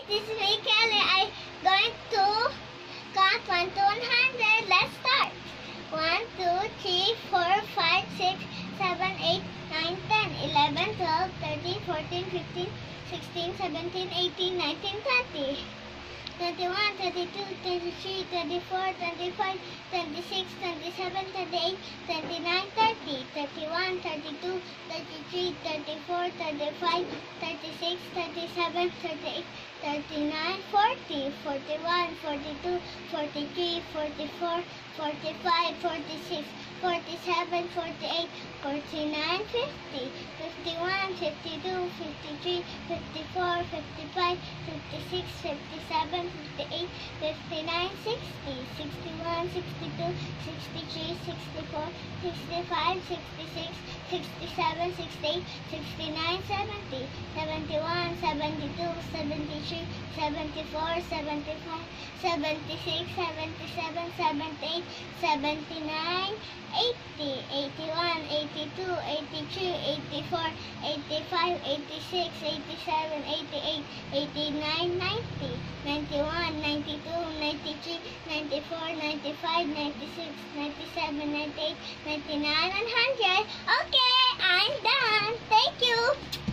this is me, Kelly. I'm going to count 1 to 100. Let's start. 1, 2, 3, 4, 5, 6, 7, 8, 9, 10, 11, 12, 13, 14, 15, 16, 17, 18, 19, 20. 21, 22, 23, 24, 25, 26, 27, 28, 29, 30, 31, 32, 33, 34, 35, 36, 37, 38, 39, 40, 41, 42, 43, 44, 45, 46, 47, 48, 49, 50, 51, 52, 53, 54, 55, 56, 57, 58, 59, 60, 61, 62, 63, 64, 65, 66, 67, 68, 69, 70, 71, 72, 73, 74, 75, 76, 77, 78, 79, 80, 81, 82, 83, 84, 85, 86, 87, 88, 89, 90, 91, 92, 93, 94, 95, 96, 97, 98, 99, and 100. Okay, I'm done. Thank you.